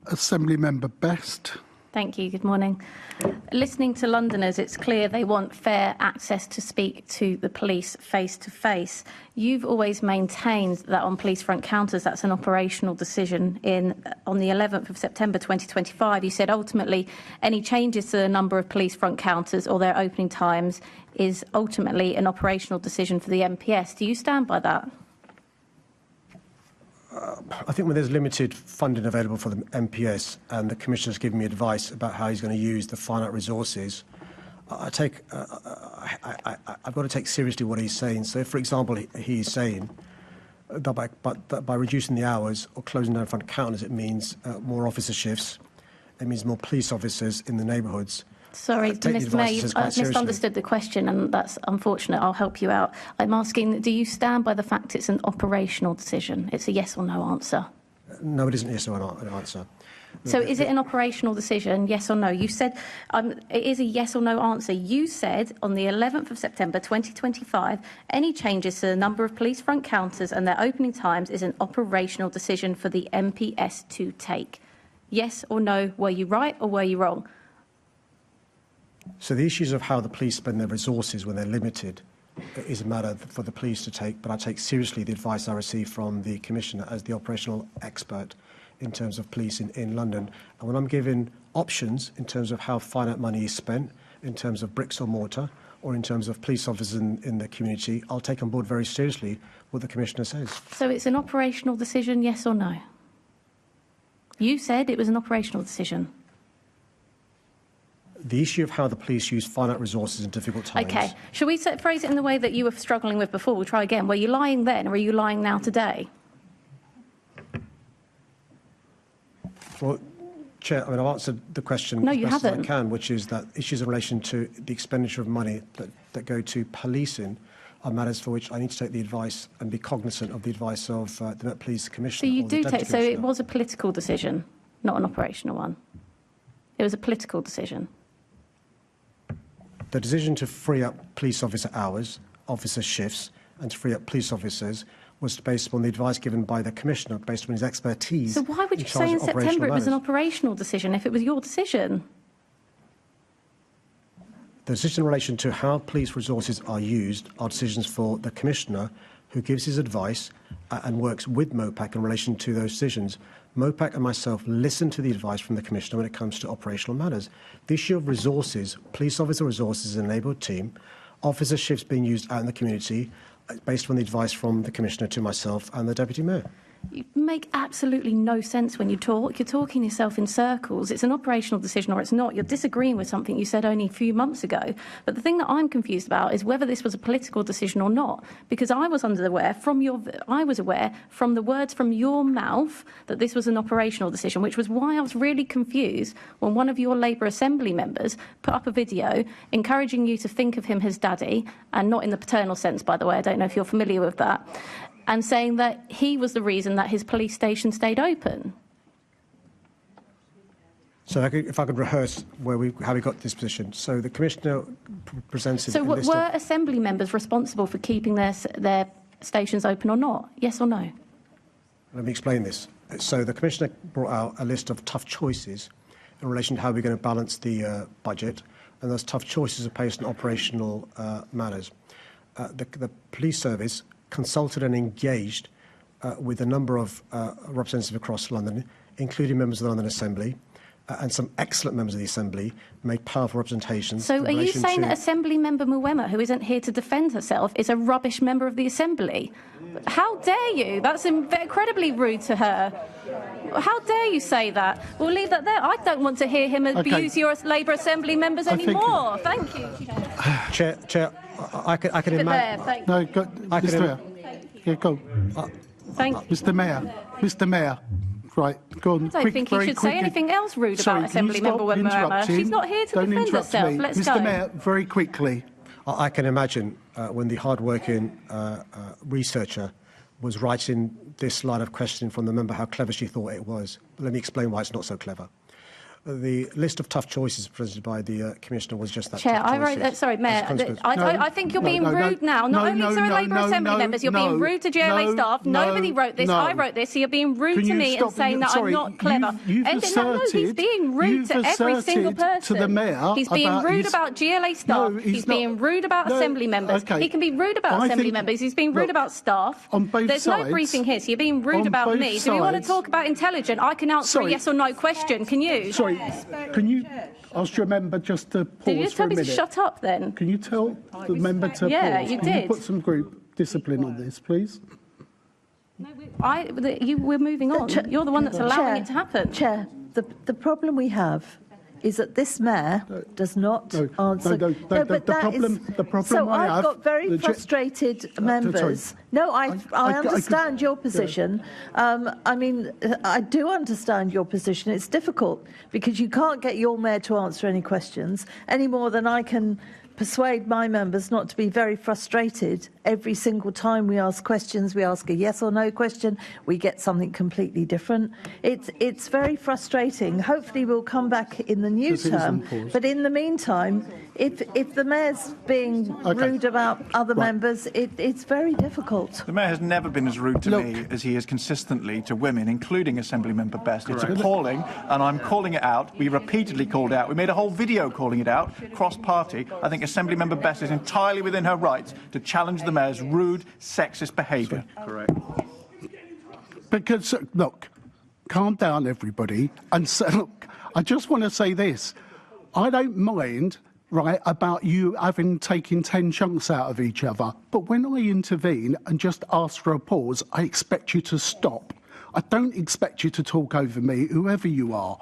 Assemblymember Best. Thank you. Good morning. Listening to Londoners, it's clear they want fair access to speak to the police face to face. You've always maintained that on police front counters, that's an operational decision. On the 11th of September 2025, you said ultimately any changes to the number of police front counters or their opening times is ultimately an operational decision for the MPS. Do you stand by that? I think when there's limited funding available for the MPS and the Commissioner's giving me advice about how he's going to use the finite resources, I've got to take seriously what he's saying. So if, for example, he's saying that by reducing the hours or closing down front counters, it means more officer shifts, it means more police officers in the neighbourhoods. Sorry, Mr. Mayor, I've misunderstood the question, and that's unfortunate. I'll help you out. I'm asking, do you stand by the fact it's an operational decision? It's a yes or no answer. No, it isn't a yes or no answer. So is it an operational decision, yes or no? You said it is a yes or no answer. You said on the 11th of September 2025, any changes to the number of police front counters and their opening times is an operational decision for the MPS to take. Yes or no, were you right or were you wrong? So the issues of how the police spend their resources when they're limited is a matter for the police to take, but I take seriously the advice I receive from the Commissioner as the operational expert in terms of police in London. And when I'm given options in terms of how finite money is spent, in terms of bricks or mortar, or in terms of police officers in the community, I'll take on board very seriously what the Commissioner says. So it's an operational decision, yes or no? You said it was an operational decision. The issue of how the police use finite resources in difficult times. OK. Shall we phrase it in the way that you were struggling with before? We'll try again. Were you lying then or are you lying now today? Well, Chair, I've answered the question no, as you best haven't. as I can, which is that issues in relation to the expenditure of money that go to policing are matters for which I need to take the advice and be cognizant of the advice of the Met Police Commissioner. So you do take. So it was a political decision, not an operational one. It was a political decision. The decision to free up police officer hours, officer shifts, and to free up police officers was based upon the advice given by the Commissioner, based upon his expertise. So why would you say in September it was an operational decision if it was your decision? The decision in relation to how police resources are used are decisions for the Commissioner, who gives his advice and works with MOPAC in relation to those decisions. MOPAC and myself listen to the advice from the Commissioner when it comes to operational matters. The issue of resources, police officer resources in a neighbourhood team, officer shifts being used out in the community, based on the advice from the Commissioner to myself and the Deputy Mayor. You make absolutely no sense when you talk. You're talking yourself in circles. It's an operational decision or it's not. You're disagreeing with something you said only a few months ago. But the thing that I'm confused about is whether this was a political decision or not. Because I was aware from the words from your mouth that this was an operational decision, which was why I was really confused when one of your Labour Assembly members put up a video encouraging you to think of him as daddy, and not in the paternal sense, by the way. I don't know if you're familiar with that. And saying that he was the reason that his police station stayed open. So if I could rehearse how we got this position. So the Commissioner presented... So were Assembly members responsible for keeping their stations open or not? Yes or no? Let me explain this. So the Commissioner brought out a list of tough choices in relation to how we're going to balance the budget, and those tough choices are based on operational matters. The police service consulted and engaged with a number of representatives across London, including members of the London Assembly, and some excellent members of the Assembly made powerful representations. So are you saying that Assembly member Mwema, who isn't here to defend herself, is a rubbish member of the Assembly? How dare you? That's incredibly rude to her. How dare you say that? We'll leave that there. I don't want to hear him abuse your Labour Assembly members anymore. Thank you. Chair, I can imagine... No, Mr Mayor. Yeah, go. Thank you. Mr Mayor. Right, go on. I don't think you should say anything else rude about Assembly member Mwema. She's not here to defend herself. Let's go. Mr Mayor, very quickly. I can imagine when the hard-working researcher was writing this line of questioning from the member how clever she thought it was. Let me explain why it's not so clever. The list of tough choices presented by the Commissioner was just that. Chair, tough I wrote that. Sorry, Mayor. I think you're being rude now. Not only to Labour Assembly members, you're being rude to GLA staff. Nobody wrote this. I wrote this. So you're being rude to me and saying that I'm not clever. No, he's being rude to every single person. To the Mayor, he's being rude about GLA staff. He's being rude about Assembly members. He can be rude about Assembly members. He's being rude about staff. There's no briefing here, so you're being rude about me. Do you want to talk about intelligent? I can answer a yes or no question. Can you? Sorry, can you ask your member just to pause for a minute? Did you tell me to shut up then? Can you tell the member to pause? Yeah, you Can did. you put some group discipline on this, please? No, we're moving on. You're the one that's allowing it to happen. Chair, the problem we have is that this mayor does not answer. The problem so I I've have, got very frustrated members. No, I understand your position. I mean, I do understand your position. It's difficult because you can't get your mayor to answer any questions any more than I can persuade my members not to be very frustrated every single time we ask questions. We ask a yes or no question, we get something completely different. It's very frustrating. Hopefully we'll come back in the new term, but in the meantime, if the mayor's being rude about other members, it's very difficult. The mayor has never been as rude to me as he is consistently to women, including Assembly Member Best. It's appalling, and I'm calling it out. We repeatedly called it out. We made a whole video calling it out, cross-party. I think Assembly Member Best is entirely within her rights to challenge the mayor's rude, sexist behaviour. Correct. Because, look, calm down, everybody. And so, look, I just want to say this. I don't mind, right, about you taking 10 chunks out of each other. But when I intervene and just ask for a pause, I expect you to stop. I don't expect you to talk over me, whoever you are,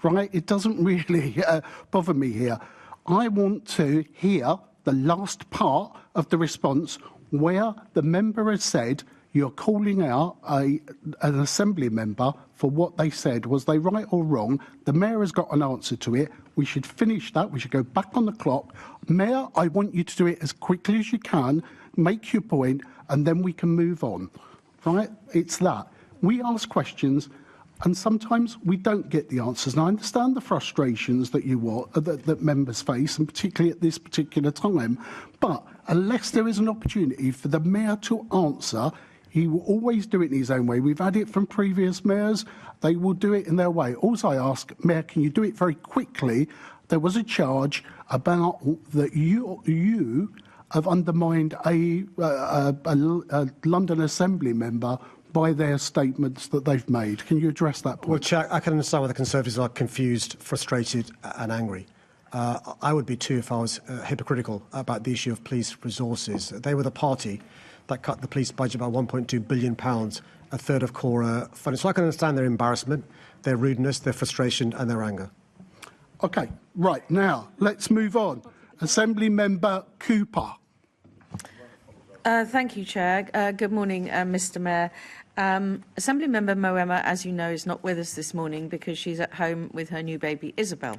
right? It doesn't really bother me here. I want to hear the last part of the response where the member has said you're calling out an Assembly member for what they said. Was they right or wrong? The Mayor has got an answer to it. We should finish that. We should go back on the clock. Mayor, I want you to do it as quickly as you can, make your point, and then we can move on. Right? It's that. We ask questions, and sometimes we don't get the answers. And I understand the frustrations that that members face, and particularly at this particular time. But unless there is an opportunity for the Mayor to answer, he will always do it in his own way. We've had it from previous mayors. They will do it in their way. Also, I ask, Mayor, can you do it very quickly? There was a charge about that you have undermined a London Assembly member by their statements that they've made. Can you address that point? Well, Chair, I can understand why the Conservatives are confused, frustrated and angry. I would be too if I was hypocritical about the issue of police resources. They were the party that cut the police budget by £1.2 billion, a third of core funding. So I can understand their embarrassment, their rudeness, their frustration and their anger. OK, right, now, let's move on. Assembly Member Cooper. Thank you, Chair. Good morning, Mr Mayor. Assembly Member Moema, as you know, is not with us this morning because she's at home with her new baby, Isabel.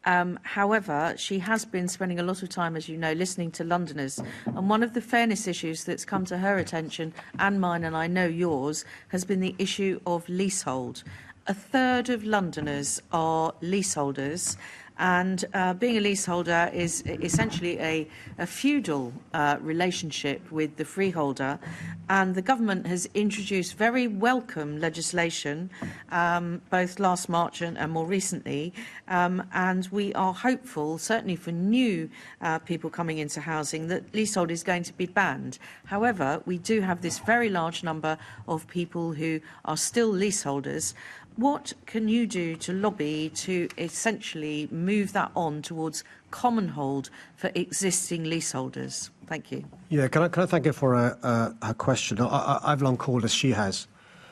However, she has been spending a lot of time, as you know, listening to Londoners. And one of the fairness issues that's come to her attention, and mine, and I know yours, has been the issue of leasehold. A third of Londoners are leaseholders. And being a leaseholder is essentially a feudal relationship with the freeholder. And the government has introduced very welcome legislation, both last March and more recently. And we are hopeful, certainly for new people coming into housing, that leasehold is going to be banned. However, we do have this very large number of people who are still leaseholders. What can you do to lobby to essentially move that on towards common hold for existing leaseholders? Thank you. Yeah, can I thank her for her question? I've long called, as she has,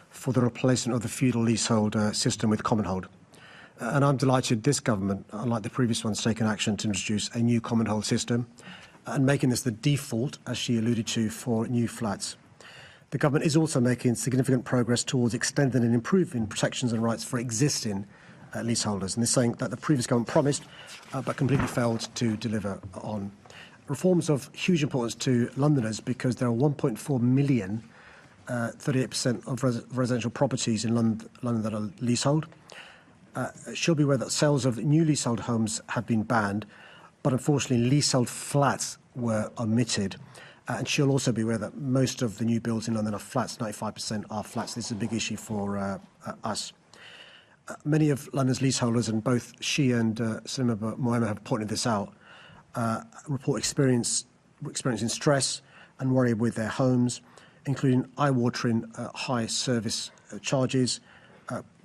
for the replacement of the feudal leasehold system with common hold. And I'm delighted this government, unlike the previous ones, taken action to introduce a new common hold system and making this the default, as she alluded to, for new flats. The government is also making significant progress towards extending and improving protections and rights for existing leaseholders. And this is something that the previous government promised but completely failed to deliver on. Reforms of huge importance to Londoners because there are 1.4 million, 38% of residential properties in London that are leasehold. She'll be aware that sales of new leasehold homes have been banned, but unfortunately leasehold flats were omitted. And she'll also be aware that most of the new builds in London are flats, 95% are flats. This is a big issue for us. Many of London's leaseholders, and both she and Sadiq Mohammed have pointed this out, report experiencing stress and worry with their homes, including eye-watering high service charges,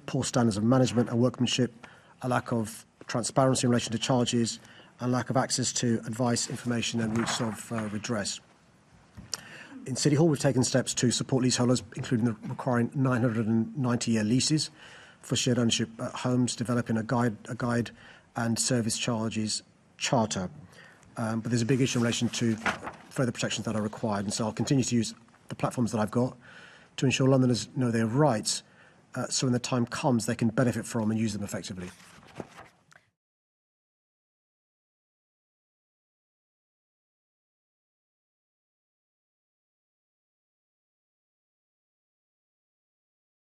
poor standards of management and workmanship, a lack of transparency in relation to charges, and lack of access to advice, information and routes of redress. In City Hall, we've taken steps to support leaseholders, including requiring 990-year leases for shared ownership homes, developing a guide and service charges charter. But there's a big issue in relation to further protections that are required, and so I'll continue to use the platforms that I've got to ensure Londoners know their rights, so when the time comes they can benefit from and use them effectively.